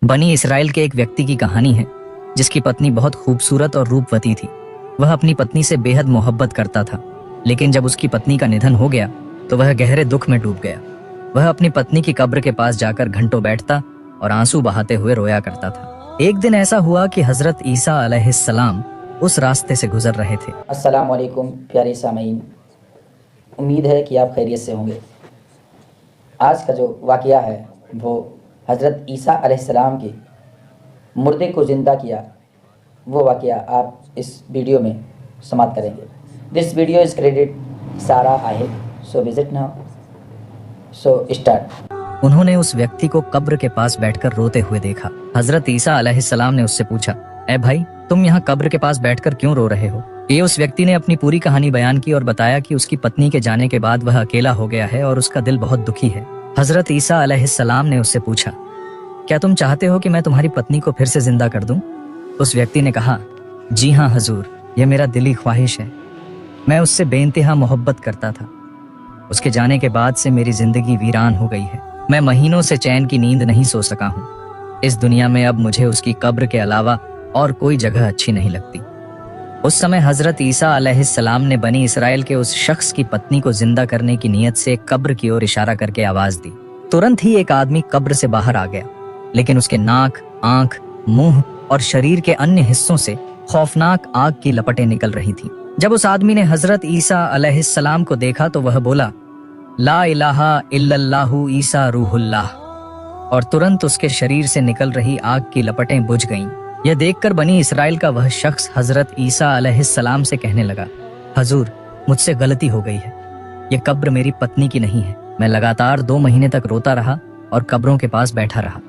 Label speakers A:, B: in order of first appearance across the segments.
A: बनी इसराइल के एक व्यक्ति की कहानी है जिसकी पत्नी बहुत खूबसूरत और रूपवती थी। वह अपनी पत्नी से बेहद मोहब्बत करता था, लेकिन जब उसकी पत्नी का निधन हो गया तो वह गहरे दुख में डूब गया। वह अपनी पत्नी की कब्र के पास जाकर घंटों बैठता और आंसू बहाते हुए रोया करता था। एक दिन ऐसा हुआ कि हजरत ईसा अलैहिस्सलाम उस रास्ते से गुजर रहे थे।
B: अस्सलाम वालेकुम प्यारे सामीन, उम्मीद है कि आप खैरियत से होंगे। आज का जो वाक़या है वो हज़रत ईसा अलैहिस्सलाम के मुर्दे को ज़िंदा किया, वो वाक़या आप इस वीडियो में समाप्त करेंगे। दिस वीडियो इज़ क्रेडिट सारा आहेद, so visit now, so start.
A: उन्होंने उस व्यक्ति को कब्र के पास बैठकर रोते हुए देखा। हजरत ईसा अलैहिस्सलाम ने उससे पूछा, ए भाई, तुम यहाँ कब्र के पास बैठकर क्यों रो रहे हो? ये उस व्यक्ति ने अपनी पूरी कहानी बयान की और बताया कि उसकी पत्नी के जाने के बाद वह अकेला हो गया है और उसका दिल बहुत दुखी है। हजरत ईसा अलैहिस्सलाम ने उससे पूछा, क्या तुम चाहते हो कि मैं तुम्हारी पत्नी को फिर से जिंदा कर दूं? उस व्यक्ति ने कहा, जी हाँ हजूर, यह मेरा दिली ख्वाहिश है। मैं उससे बेइंतहा मोहब्बत करता था। उसके जाने के बाद से मेरी जिंदगी वीरान हो गई है। मैं महीनों से चैन की नींद नहीं सो सका हूँ। इस दुनिया में अब मुझे उसकी कब्र के अलावा और कोई जगह अच्छी नहीं लगती। उस समय हजरत ईसा अलैहिस्सलाम ने बनी इसराइल के उस शख्स की पत्नी को जिंदा करने की नीयत से कब्र की ओर इशारा करके आवाज दी। तुरंत ही एक आदमी कब्र से बाहर आ गया, लेकिन उसके नाक, आंख, मुंह और शरीर के अन्य हिस्सों से खौफनाक आग की लपटें निकल रही थीं। जब उस आदमी ने हजरत ईसा अलैहिस्सलाम को देखा तो वह बोला, ला इलाहा इल्लल्लाहु ईसा रूहुल्लाह, और तुरंत उसके शरीर से निकल रही आग की लपटें बुझ गईं। यह देखकर बनी इसराइल का वह शख्स हजरत ईसा अलैहिस्सलाम से कहने लगा, हजूर, मुझसे गलती हो गई है। यह कब्र मेरी पत्नी की नहीं है। मैं लगातार 2 महीने तक रोता रहा और कब्रों के पास बैठा रहा।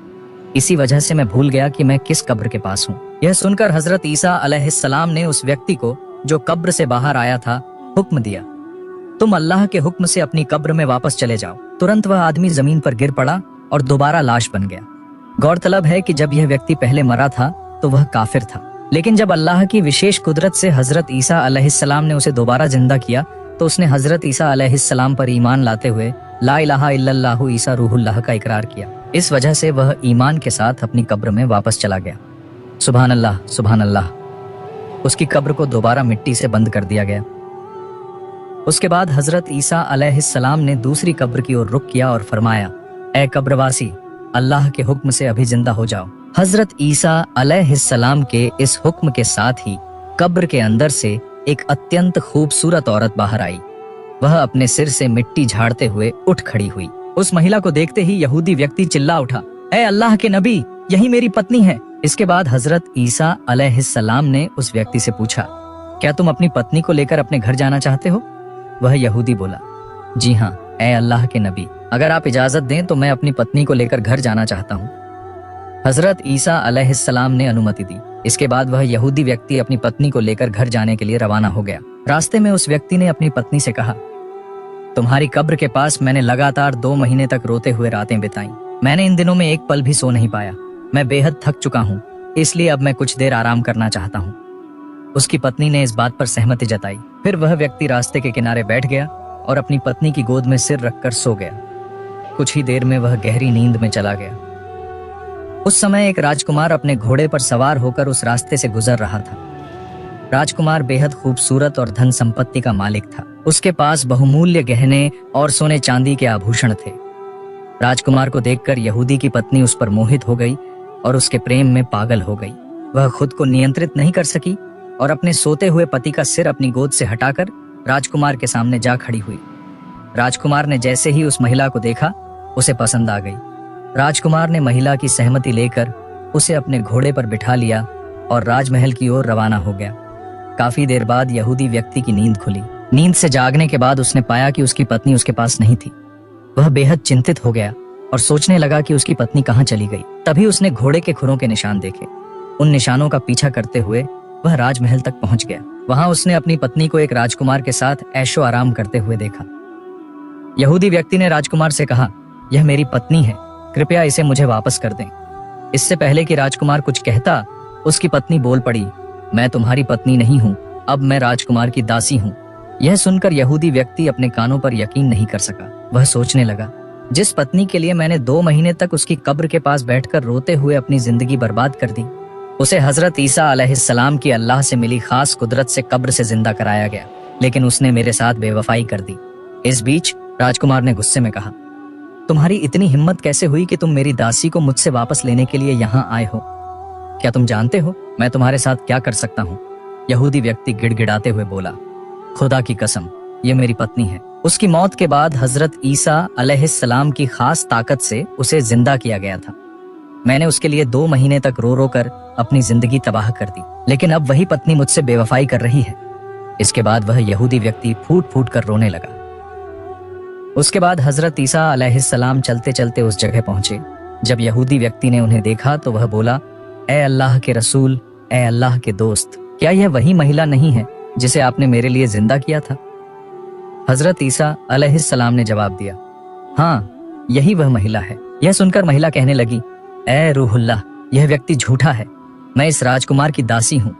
A: इसी वजह से मैं भूल गया कि मैं किस कब्र के पास हूँ। यह सुनकर हजरत ईसा अलैहिस्सलाम ने उस व्यक्ति को जो कब्र से बाहर आया था हुक्म दिया, तुम अल्लाह के हुक्म से अपनी कब्र में वापस चले जाओ। तुरंत वह आदमी जमीन पर गिर पड़ा और दोबारा लाश बन गया। गौरतलब है कि जब यह व्यक्ति पहले मरा था तो वह काफिर था, लेकिन जब अल्लाह की विशेष कुदरत से हजरत ईसा अलैहिस्सलाम ने उसे दोबारा जिंदा किया तो उसने हजरत ईसा अलैहिस्सलाम पर ईमान लाते हुए ला इलाहा इल्लल्लाहु ईसा रूहुल्लाह का इकरार किया। इस वजह से वह ईमान के साथ अपनी कब्र में वापस चला गया। सुभान अल्लाह, सुभान अल्लाह। उसकी कब्र को दोबारा मिट्टी से बंद कर दिया गया। उसके बाद हजरत ईसा अलैहिस्सलाम ने दूसरी कब्र की ओर रुख किया और फरमाया, ए कब्रवासी, अल्लाह के हुक्म से अभी जिंदा हो जाओ। हजरत ईसा अलैहिस्सलाम के इस हुक्म के साथ ही कब्र के अंदर से एक अत्यंत खूबसूरत औरत बाहर आई। वह अपने सिर से मिट्टी झाड़ते हुए उठ खड़ी हुई। उस महिला को देखते ही यहूदी व्यक्ति चिल्ला उठा, ए अल्लाह के नबी, यही मेरी पत्नी है। इसके बाद हजरत ईसा अलैहिस्सलाम ने उस व्यक्ति से पूछा, क्या तुम अपनी पत्नी को लेकर अपने घर जाना चाहते हो? वह यहूदी बोला, जी हाँ, ए अल्लाह के नबी, अगर आप इजाजत दें तो मैं अपनी पत्नी को लेकर घर जाना चाहता हूँ। हजरत ईसा अलैहिस्सलाम ने अनुमति दी। इसके बाद वह यहूदी व्यक्ति अपनी पत्नी को लेकर घर जाने के लिए रवाना हो गया। रास्ते में उस व्यक्ति ने अपनी पत्नी से कहा, तुम्हारी कब्र के पास मैंने लगातार 2 महीने तक रोते हुए रातें बिताई। मैंने इन दिनों में एक पल भी सो नहीं पाया। मैं बेहद थक चुका हूँ, इसलिए अब मैं कुछ देर आराम करना चाहता हूँ। उसकी पत्नी ने इस बात पर सहमति जताई। फिर वह व्यक्ति रास्ते के किनारे बैठ गया और अपनी पत्नी की गोद में सिर रखकर सो गया। कुछ ही देर में वह गहरी नींद में चला गया। उस समय एक राजकुमार अपने घोड़े पर सवार होकर उस रास्ते से गुजर रहा था। राजकुमार बेहद खूबसूरत और धन संपत्ति का मालिक था। उसके पास बहुमूल्य गहने और सोने चांदी के आभूषण थे। राजकुमार को देखकर यहूदी की पत्नी उस पर मोहित हो गई और उसके प्रेम में पागल हो गई। वह खुद को नियंत्रित नहीं कर सकी और अपने सोते हुए पति का सिर अपनी गोद से हटाकर राजकुमार के सामने जा खड़ी हुई। राजकुमार ने जैसे ही उस महिला को देखा, उसे पसंद आ गई। राजकुमार ने महिला की सहमति लेकर उसे अपने घोड़े पर बिठा लिया और राजमहल की ओर रवाना हो गया। काफी देर बाद यहूदी व्यक्ति की नींद खुली। नींद से जागने के बाद उसने पाया कि उसकी पत्नी उसके पास नहीं थी। वह बेहद चिंतित हो गया और सोचने लगा कि उसकी पत्नी कहाँ चली गई। तभी उसने घोड़े के खुरों के निशान देखे। उन निशानों का पीछा करते हुए वह राजमहल तक पहुंच गया। वहां उसने अपनी पत्नी को एक राजकुमार के साथ ऐशो आराम करते हुए देखा। यहूदी व्यक्ति ने राजकुमार से कहा, यह मेरी पत्नी है, कृपया इसे मुझे वापस कर दें। इससे पहले कि राजकुमार कुछ कहता, उसकी पत्नी बोल पड़ी, मैं तुम्हारी पत्नी नहीं हूँ, अब मैं राजकुमार की दासी हूँ। यह सुनकर यहूदी व्यक्ति अपने कानों पर यकीन नहीं कर सका। वह सोचने लगा, जिस पत्नी के लिए मैंने 2 महीने तक उसकी कब्र के पास बैठकर रोते हुए अपनी जिंदगी बर्बाद कर दी, उसे हजरत ईसा अलैहिस्सलाम की अल्लाह से मिली खास कुदरत से कब्र से जिंदा कराया गया, लेकिन उसने मेरे साथ बेवफाई कर दी। इस बीच राजकुमार ने गुस्से में कहा, तुम्हारी इतनी हिम्मत कैसे हुई कि तुम मेरी दासी को मुझसे वापस लेने के लिए यहाँ आए हो? क्या तुम जानते हो मैं तुम्हारे साथ क्या कर सकता हूँ? यहूदी व्यक्ति गिड़गिड़ाते हुए बोला, खुदा की कसम, ये मेरी पत्नी है। उसकी मौत के बाद हजरत ईसा अलैहिस्सलाम की खास ताकत से उसे जिंदा किया गया था। मैंने उसके लिए 2 महीने तक रो रो कर अपनी जिंदगी तबाह कर दी, लेकिन अब वही पत्नी मुझसे बेवफाई कर रही है। इसके बाद वह यहूदी व्यक्ति फूट फूट कर रोने लगा। उसके बाद हजरत ईसा अलैहिस्सलाम चलते चलते उस जगह पहुंचे। जब यहूदी व्यक्ति ने उन्हें देखा तो वह बोला, ए अल्लाह के रसूल, ए अल्लाह के दोस्त, क्या यह वही महिला नहीं है जिसे आपने मेरे लिए जिंदा किया था? हजरत ईसा अलैहिस्सलाम ने जवाब दिया, हाँ, यही वह महिला है। यह सुनकर महिला कहने लगी, ए रूहुल्लाह, यह व्यक्ति झूठा है, मैं इस राजकुमार की दासी हूँ।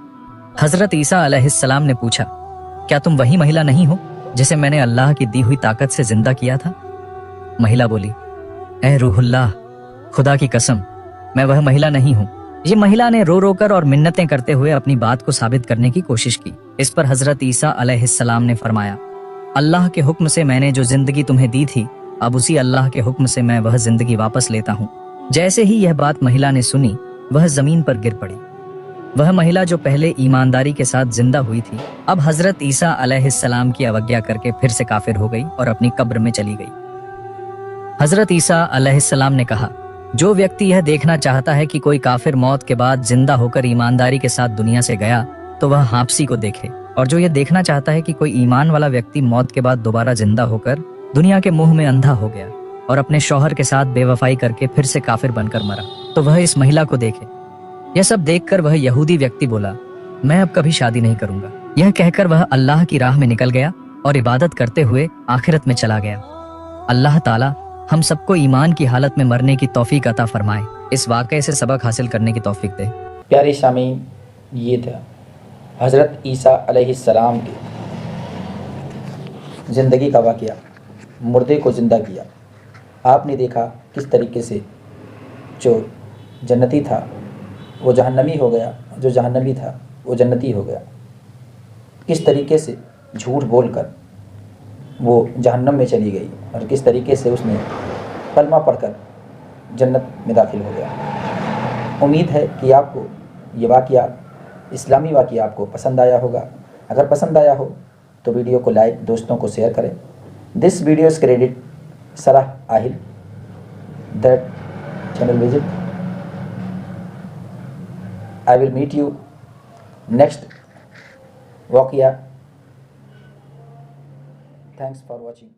A: हजरत ईसा अलैहिस्सलाम ने पूछा, क्या तुम वही महिला नहीं हो जिसे मैंने अल्लाह की दी हुई ताकत से जिंदा किया था? महिला बोली, ए रूहुल्लाह, खुदा की कसम, मैं वह महिला नहीं हूँ। ये महिला ने रो रो कर और मिन्नतें करते हुए अपनी बात को साबित करने की कोशिश की। इस पर हजरत ईसा अलैहिस्सलाम ने फरमाया, अल्लाह के हुक्म से मैंने जो जिंदगी तुम्हें दी थी, अब उसी अल्लाह के हुक्म से मैं वह जिंदगी वापस लेता हूँ। जैसे ही यह बात महिला ने सुनी, वह जमीन पर गिर पड़ी। वह महिला जो पहले ईमानदारी के साथ जिंदा हुई थी, अब हजरत ईसा अलैहिस्सलाम की अवज्ञा करके फिर से काफिर हो गई और अपनी कब्र में चली गई। हजरत ईसा अलैहिस्सलाम ने कहा, जो व्यक्ति यह देखना चाहता है कि कोई काफिर मौत के बाद जिंदा होकर ईमानदारी के साथ दुनिया से गया, तो वह हाफसी को देखे, और जो यह देखना चाहता है कि कोई ईमान वाला व्यक्ति मौत के बाद दोबारा जिंदा होकर दुनिया के मुंह में अंधा हो गया और अपने शौहर के साथ बेवफाई करके फिर से काफिर बनकर मरा, तो वह इस महिला को देखे। यह सब देखकर वह यहूदी व्यक्ति बोला, मैं अब कभी शादी नहीं करूंगा। यह कहकर वह अल्लाह की राह में निकल गया और इबादत करते हुए आखिरत में चला गया। अल्लाह ताला हम सबको ईमान की हालत में मरने की तौफीक अता फरमाए, इस वाक़े से सबक हासिल करने की तौफीक दे।
B: प्यारे सामीन, ये था हज़रत ईसा अलैहिस्सलाम की ज़िंदगी का वाक़या, मुर्दे को ज़िंदा किया। आपने देखा किस तरीके से जो जन्नती था वो जहन्नमी हो गया, जो जहन्नमी था वो जन्नती हो गया। किस तरीके से झूठ बोलकर वो जहन्नम में चली गई और किस तरीके से उसने कलमा पढ़कर जन्नत में दाखिल हो गया। उम्मीद है कि आपको ये वाक़या, इस्लामी वाक़या आपको पसंद आया होगा। अगर पसंद आया हो तो वीडियो को लाइक, दोस्तों को शेयर करें। This video is credit Sarah Aahil, that channel visit. I will meet you next वाक़या। Thanks for watching.